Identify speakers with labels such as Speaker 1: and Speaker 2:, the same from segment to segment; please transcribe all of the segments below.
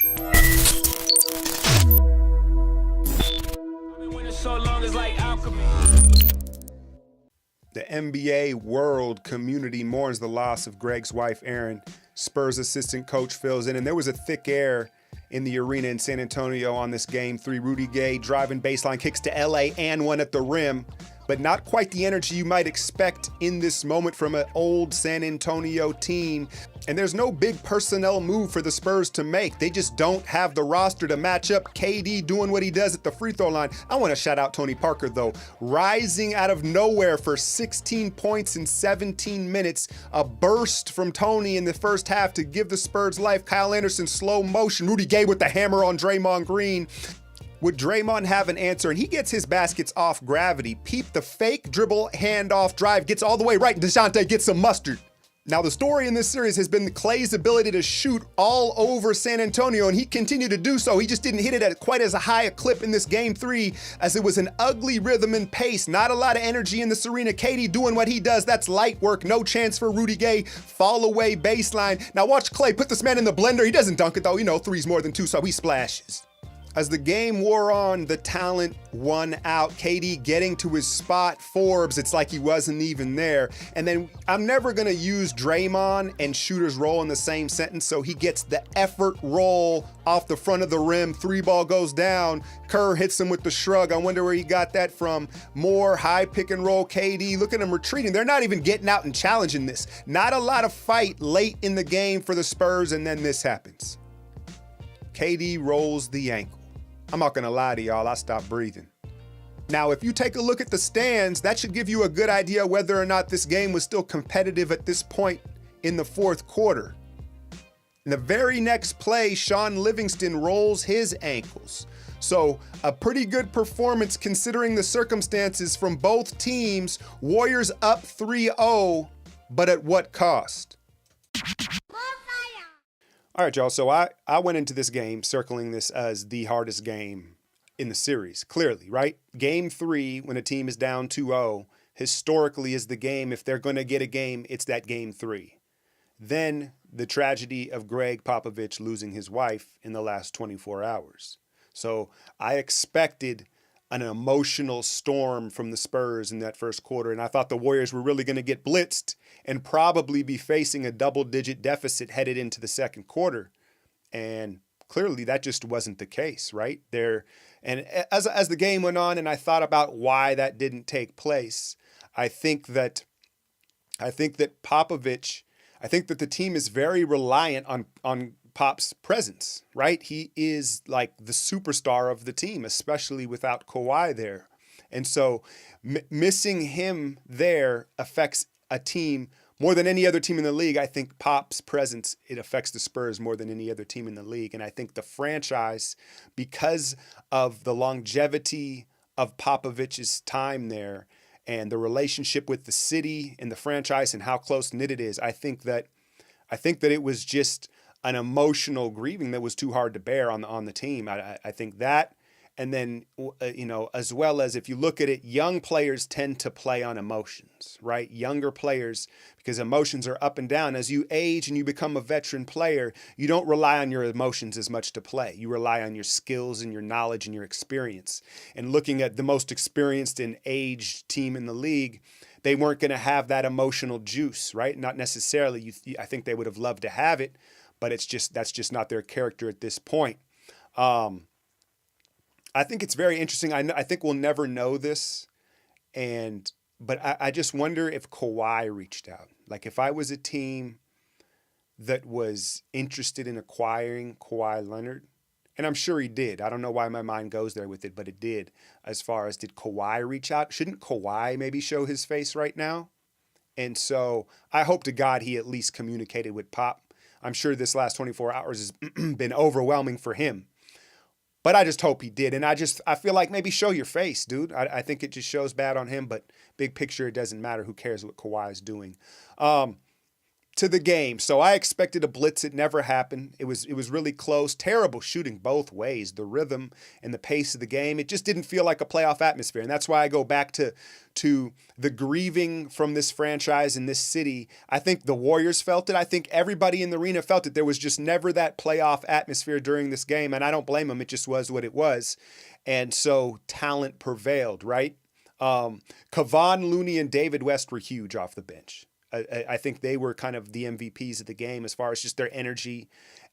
Speaker 1: The NBA world community mourns the loss of Greg's wife, Erin. Spurs assistant coach fills in, and there was a thick air in the arena in San Antonio on this Game 3. Rudy Gay driving baseline kicks to LA and one at the rim, but not quite the energy you might expect in this moment from an old San Antonio team. And there's no big personnel move for the Spurs to make. They just don't have the roster to match up. KD doing what he does at the free throw line. I want to shout out Tony Parker, though. Rising out of nowhere for 16 points in 17 minutes. A burst from Tony in the first half to give the Spurs life. Kyle Anderson, slow motion. Rudy Gay with the hammer on Draymond Green. Would Draymond have an answer? And he gets his baskets off gravity. Peep the fake dribble, handoff, drive, gets all the way right. DeJounte gets some mustard. Now, the story in this series has been Clay's ability to shoot all over San Antonio, and he continued to do so. He just didn't hit it at quite as high a clip in this Game 3, as it was an ugly rhythm and pace. Not a lot of energy in this arena. KD doing what he does. That's light work. No chance for Rudy Gay. Fall away baseline. Now watch Clay put this man in the blender. He doesn't dunk it, though. You know, three's more than two, so he splashes. As the game wore on, the talent won out. KD getting to his spot. Forbes, it's like he wasn't even there. And then I'm never going to use Draymond and shooter's role in the same sentence, so he gets the effort roll off the front of the rim. Three ball goes down. Kerr hits him with the shrug. I wonder where he got that from. More high pick and roll KD. Look at him retreating. They're not even getting out and challenging this. Not a lot of fight late in the game for the Spurs, and then this happens. KD rolls the ankle. I'm not gonna lie to y'all, I stopped breathing. Now, if you take a look at the stands, that should give you a good idea whether or not this game was still competitive at this point in the fourth quarter. In the very next play, Sean Livingston rolls his ankles. So a pretty good performance considering the circumstances from both teams. Warriors up 3-0, but at what cost? All right, y'all, so I went into this game circling this as the hardest game in the series, clearly, right? Game 3, when a team is down 2-0, historically is the game. If they're going to get a game, it's that Game 3. Then the tragedy of Greg Popovich losing his wife in the last 24 hours. So I expected an emotional storm from the Spurs in that first quarter, and I thought the Warriors were really going to get blitzed and probably be facing a double-digit deficit headed into the second quarter. And clearly that just wasn't the case, right? And as the game went on and I thought about why that didn't take place, I think that Popovich, I think that the team is very reliant on Pop's presence, right? He is like the superstar of the team, especially without Kawhi there. And so missing him there affects a team more than any other team in the league. I think Pop's presence, it affects the Spurs more than any other team in the league. And I think the franchise, because of the longevity of Popovich's time there and the relationship with the city and the franchise and how close-knit it is, I think that it was just an emotional grieving that was too hard to bear on the team. I think that, and then, as well as if you look at it, young players tend to play on emotions, right? Younger players, because emotions are up and down. As you age and you become a veteran player, you don't rely on your emotions as much to play. You rely on your skills and your knowledge and your experience. And looking at the most experienced and aged team in the league, they weren't going to have that emotional juice, right? Not necessarily. I think they would have loved to have it, but that's just not their character at this point. I think it's very interesting. I think we'll never know this, but I just wonder if Kawhi reached out. Like if I was a team that was interested in acquiring Kawhi Leonard, and I'm sure he did. I don't know why my mind goes there with it, but it did. As far as did Kawhi reach out? Shouldn't Kawhi maybe show his face right now? And so I hope to God he at least communicated with Pop. I'm sure this last 24 hours has been overwhelming for him. But I just hope he did. And I feel like maybe show your face, dude. I think it just shows bad on him, but big picture, it doesn't matter. Who cares what Kawhi is doing? to the game. So I expected a blitz. It never happened. It was really close. Terrible shooting both ways. The rhythm and the pace of the game. It just didn't feel like a playoff atmosphere. And that's why I go back to the grieving from this franchise in this city. I think the Warriors felt it. I think everybody in the arena felt it. There was just never that playoff atmosphere during this game. And I don't blame them. It just was what it was. And so talent prevailed, right? Kevon Looney and David West were huge off the bench. I think they were kind of the MVPs of the game as far as just their energy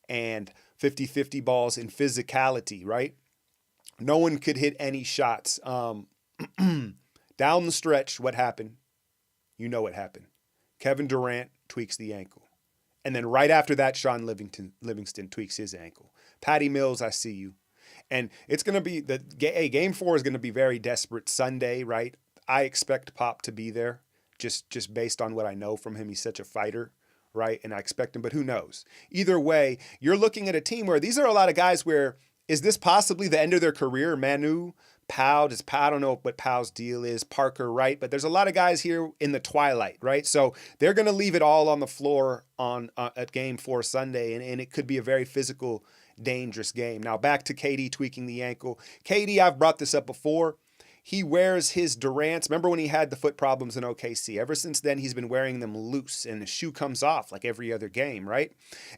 Speaker 1: and 50-50 balls and physicality, right? No one could hit any shots. Down the stretch, what happened? You know what happened. Kevin Durant tweaks the ankle. And then right after that, Sean Livingston tweaks his ankle. Patty Mills, I see you. And it's going to be, game 4 is going to be very desperate Sunday, right? I expect Pop to be there. Just based on what I know from him. He's such a fighter, right? And I expect him, but who knows? Either way, you're looking at a team where these are a lot of guys where, is this possibly the end of their career? Manu, Powell, I don't know what Powell's deal is, Parker, right? But there's a lot of guys here in the twilight, right? So they're going to leave it all on the floor at game 4 Sunday, and it could be a very physical, dangerous game. Now back to KD tweaking the ankle. KD, I've brought this up before. He wears his Durants. Remember when he had the foot problems in OKC? Ever since then, he's been wearing them loose, and the shoe comes off like every other game, right?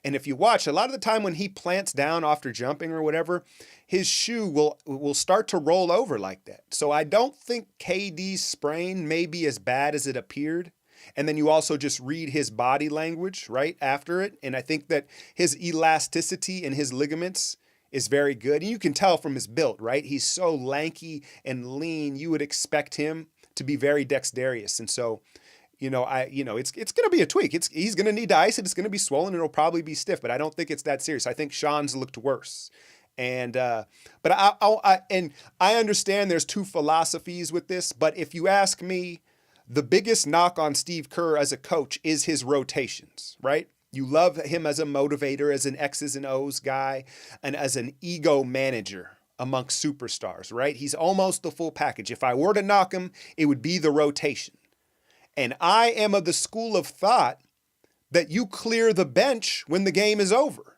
Speaker 1: And if you watch, a lot of the time when he plants down after jumping or whatever, his shoe will start to roll over like that. So I don't think KD's sprain may be as bad as it appeared. And then you also just read his body language, right, after it. And I think that his elasticity in his ligaments is very good. And you can tell from his build, right? He's so lanky and lean. You would expect him to be very dexterous. And so, it's going to be a tweak. He's going to need to ice it. It's going to be swollen. It'll probably be stiff, but I don't think it's that serious. I think Sean's looked worse. And, but I understand there's two philosophies with this, but if you ask me, the biggest knock on Steve Kerr as a coach is his rotations, right? You love him as a motivator, as an X's and O's guy, and as an ego manager amongst superstars, right? He's almost the full package. If I were to knock him, it would be the rotation. And I am of the school of thought that you clear the bench when the game is over.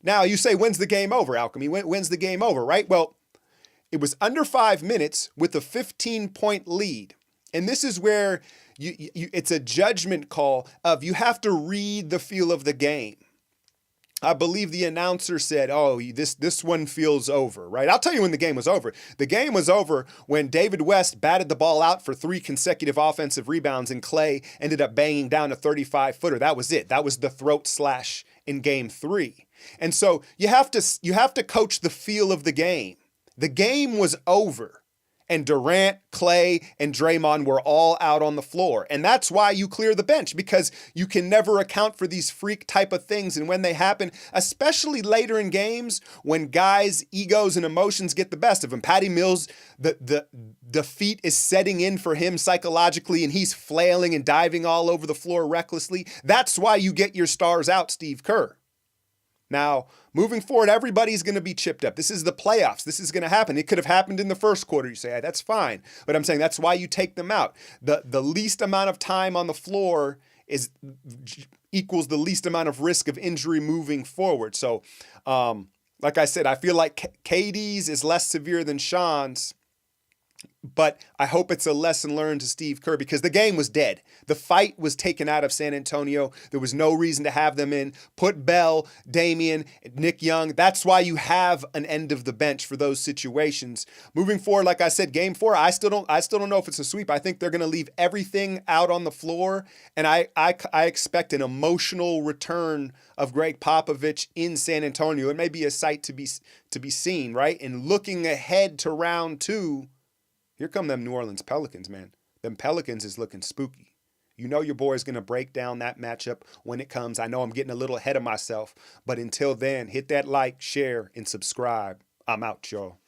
Speaker 1: Now, you say, when's the game over, Alchemy? When's the game over, right? Well, it was under 5 minutes with a 15-point lead. And this is where it's a judgment call of you have to read the feel of the game. I believe the announcer said, this one feels over, right? I'll tell you when the game was over. The game was over when David West batted the ball out for 3 consecutive offensive rebounds and Clay ended up banging down a 35-footer. That was it. That was the throat slash in game 3. And so you have to coach the feel of the game. The game was over. And Durant, Clay, and Draymond were all out on the floor. And that's why you clear the bench, because you can never account for these freak type of things. And when they happen, especially later in games, when guys' egos and emotions get the best of them. Patty Mills, the defeat is setting in for him psychologically, and he's flailing and diving all over the floor recklessly. That's why you get your stars out, Steve Kerr. Now, moving forward, everybody's going to be chipped up. This is the playoffs. This is going to happen. It could have happened in the first quarter. You say, hey, that's fine. But I'm saying that's why you take them out. The least amount of time on the floor equals the least amount of risk of injury moving forward. So, like I said, I feel like KD's is less severe than Sean's. But I hope it's a lesson learned to Steve Kerr, because the game was dead. The fight was taken out of San Antonio. There was no reason to have them in. Put Bell, Damian, Nick Young. That's why you have an end of the bench for those situations. Moving forward, like I said, game 4, I still don't know if it's a sweep. I think they're going to leave everything out on the floor, and I expect an emotional return of Greg Popovich in San Antonio. It may be a sight to be seen, right? And looking ahead to round 2. Here come them New Orleans Pelicans, man. Them Pelicans is looking spooky. You know your boy's going to break down that matchup when it comes. I know I'm getting a little ahead of myself, but until then, hit that like, share, and subscribe. I'm out, y'all.